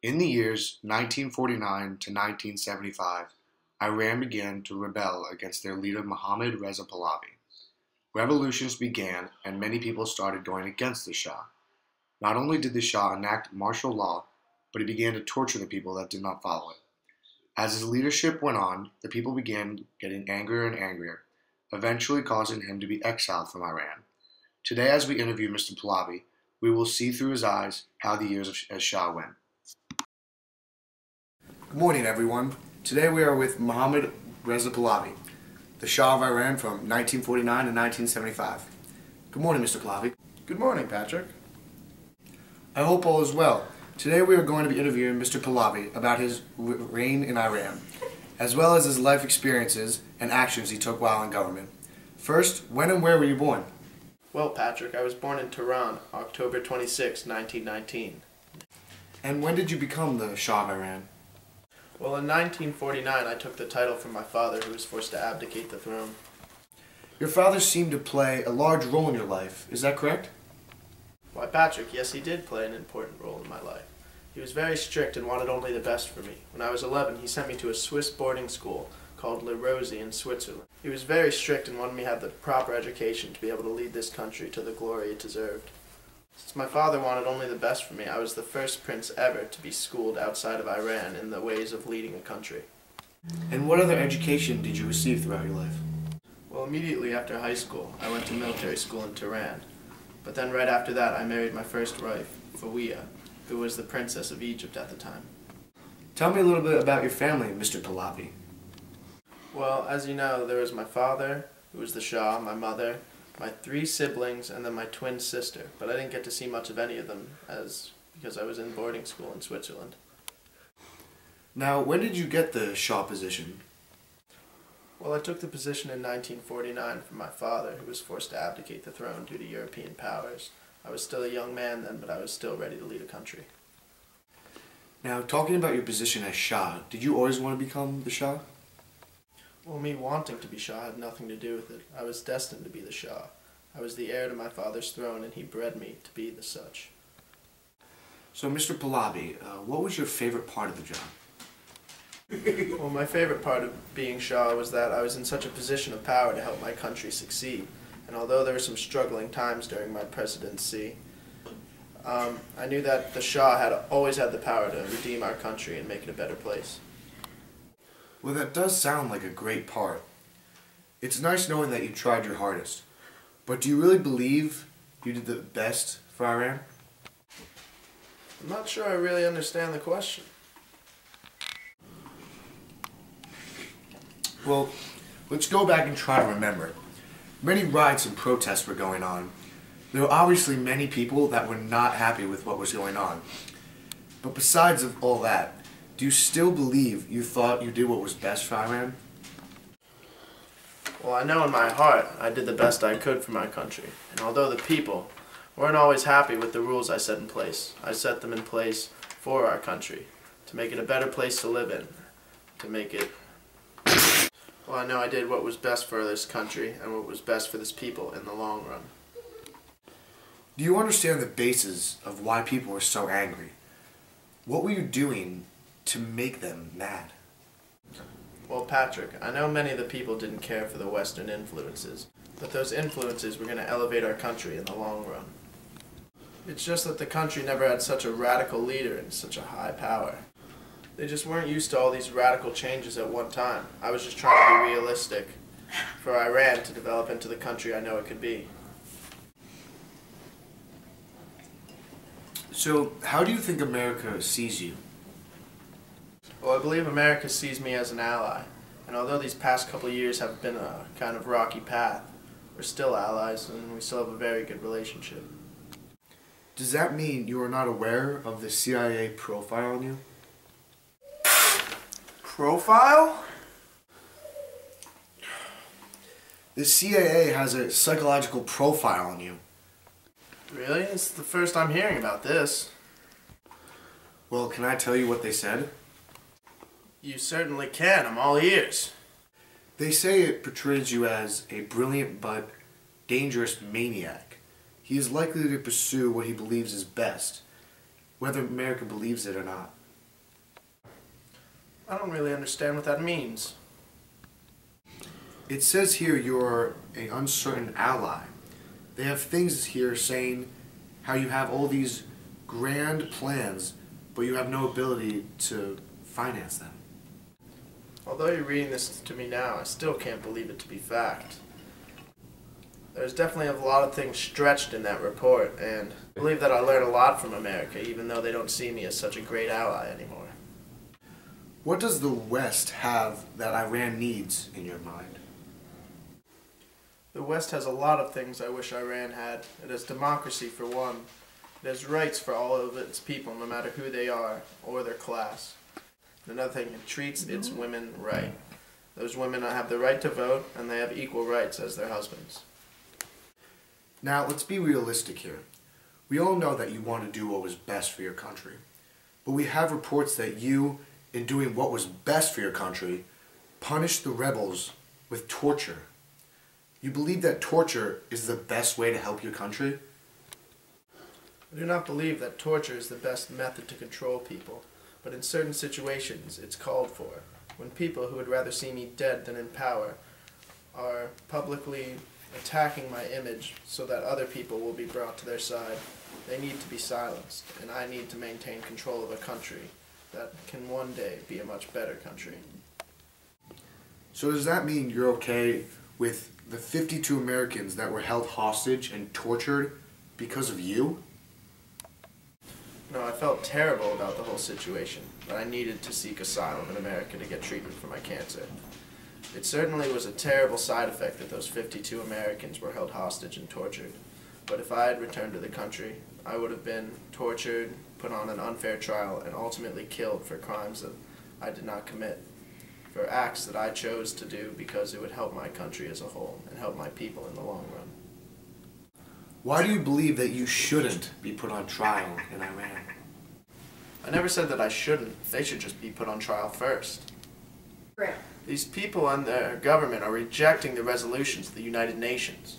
In the years 1949 to 1975, Iran began to rebel against their leader Mohammad Reza Pahlavi. Revolutions began and many people started going against the Shah. Not only did the Shah enact martial law, but he began to torture the people that did not follow it. As his leadership went on, the people began getting angrier and angrier, eventually causing him to be exiled from Iran. Today, as we interview Mr. Pahlavi, we will see through his eyes how the years as Shah went. Good morning, everyone. Today we are with Mohammad Reza Pahlavi, the Shah of Iran from 1949 to 1975. Good morning, Mr. Pahlavi. Good morning, Patrick. I hope all is well. Today we are going to be interviewing Mr. Pahlavi about his reign in Iran, as well as his life experiences and actions he took while in government. First, when and where were you born? Well, Patrick, I was born in Tehran, October 26, 1919. And when did you become the Shah of Iran? Well, in 1949, I took the title from my father, who was forced to abdicate the throne. Your father seemed to play a large role in your life. Is that correct? Why, Patrick, yes, he did play an important role in my life. He was very strict and wanted only the best for me. When I was 11, he sent me to a Swiss boarding school called Le Rosy in Switzerland. He was very strict and wanted me to have the proper education to be able to lead this country to the glory it deserved. Since my father wanted only the best for me, I was the first prince ever to be schooled outside of Iran in the ways of leading a country. And what other education did you receive throughout your life? Well, immediately after high school, I went to military school in Tehran. But then right after that, I married my first wife, Fawia, who was the princess of Egypt at the time. Tell me a little bit about your family, Mr. Pahlavi. Well, as you know, there was my father, who was the Shah, my mother, my 3 siblings, and then my twin sister. But I didn't get to see much of any of them because I was in boarding school in Switzerland. Now, when did you get the Shah position? Well, I took the position in 1949 from my father, who was forced to abdicate the throne due to European powers. I was still a young man then, but I was still ready to lead a country. Now, talking about your position as Shah, did you always want to become the Shah? Well, me wanting to be Shah had nothing to do with it. I was destined to be the Shah. I was the heir to my father's throne, and he bred me to be the such. So, Mr. Pahlavi, what was your favorite part of the job? Well, my favorite part of being Shah was that I was in such a position of power to help my country succeed. And although there were some struggling times during my presidency, I knew that the Shah had always had the power to redeem our country and make it a better place. Well, that does sound like a great part. It's nice knowing that you tried your hardest. But do you really believe you did the best for Iran? I'm not sure I really understand the question. Well, let's go back and try to remember. Many riots and protests were going on. There were obviously many people that were not happy with what was going on. But besides of all that, do you still believe you thought you did what was best for Iran? Well, I know in my heart I did the best I could for my country. And although the people weren't always happy with the rules I set in place, I set them in place for our country, to make it a better place to live in, to make it... Well, I know I did what was best for this country and what was best for this people in the long run. Do you understand the basis of why people were so angry? What were you doing to make them mad? Well, Patrick, I know many of the people didn't care for the Western influences, but those influences were going to elevate our country in the long run. It's just that the country never had such a radical leader and such a high power. They just weren't used to all these radical changes at one time. I was just trying to be realistic for Iran to develop into the country I know it could be. So, how do you think America sees you? Well, I believe America sees me as an ally, and although these past couple of years have been a kind of rocky path, we're still allies and we still have a very good relationship. Does that mean you are not aware of the CIA profile on you? Profile? The CIA has a psychological profile on you. Really? It's the first I'm hearing about this. Well, can I tell you what they said? You certainly can. I'm all ears. They say it portrays you as a brilliant but dangerous maniac. He is likely to pursue what he believes is best, whether America believes it or not. I don't really understand what that means. It says here you're an uncertain ally. They have things here saying how you have all these grand plans, but you have no ability to finance them. Although you're reading this to me now, I still can't believe it to be fact. There's definitely a lot of things stretched in that report, and I believe that I learned a lot from America, even though they don't see me as such a great ally anymore. What does the West have that Iran needs, in your mind? The West has a lot of things I wish Iran had. It has democracy for one. It has rights for all of its people, no matter who they are or their class. And another thing, it treats its women right. Those women have the right to vote, and they have equal rights as their husbands. Now, let's be realistic here. We all know that you want to do what was best for your country. But we have reports that you, in doing what was best for your country, punished the rebels with torture. You believe that torture is the best way to help your country? I do not believe that torture is the best method to control people, but in certain situations it's called for. When people who would rather see me dead than in power are publicly attacking my image so that other people will be brought to their side, they need to be silenced, and I need to maintain control of a country that can one day be a much better country. So does that mean you're okay with the 52 Americans that were held hostage and tortured because of you? No, I felt terrible about the whole situation, but I needed to seek asylum in America to get treatment for my cancer. It certainly was a terrible side effect that those 52 Americans were held hostage and tortured. But if I had returned to the country, I would have been tortured, put on an unfair trial, and ultimately killed for crimes that I did not commit, for acts that I chose to do because it would help my country as a whole and help my people in the long run. Why do you believe that you shouldn't be put on trial in Iran? I never said that I shouldn't. They should just be put on trial first. Right. These people and their government are rejecting the resolutions of the United Nations.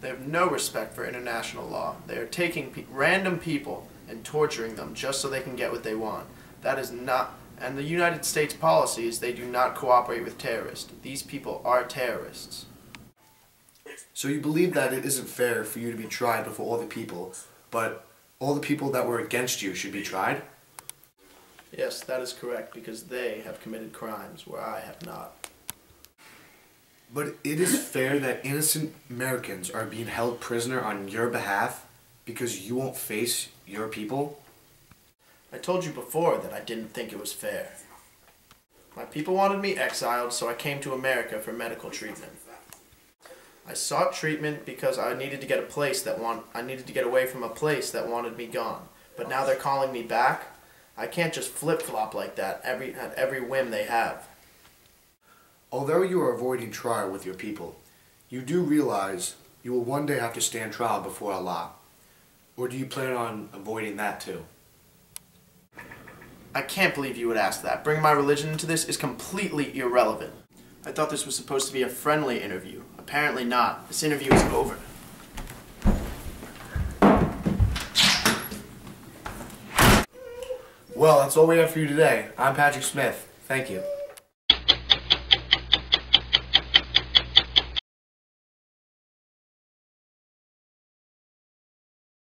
They have no respect for international law. They are taking random people and torturing them just so they can get what they want. That is not, and the United States policy is they do not cooperate with terrorists. These people are terrorists. So you believe that it isn't fair for you to be tried before all the people, but all the people that were against you should be tried? Yes, that is correct, because they have committed crimes where I have not. But it is fair that innocent Americans are being held prisoner on your behalf because you won't face your people? I told you before that I didn't think it was fair. My people wanted me exiled, so I came to America for medical treatment. I sought treatment because I needed to get I needed to get away from a place that wanted me gone. But now they're calling me back. I can't just flip-flop like that at every whim they have. Although you are avoiding trial with your people, you do realize you will one day have to stand trial before Allah. Or do you plan on avoiding that too? I can't believe you would ask that. Bringing my religion into this is completely irrelevant. I thought this was supposed to be a friendly interview. Apparently not. This interview is over. Well, that's all we have for you today. I'm Patrick Smith. Thank you.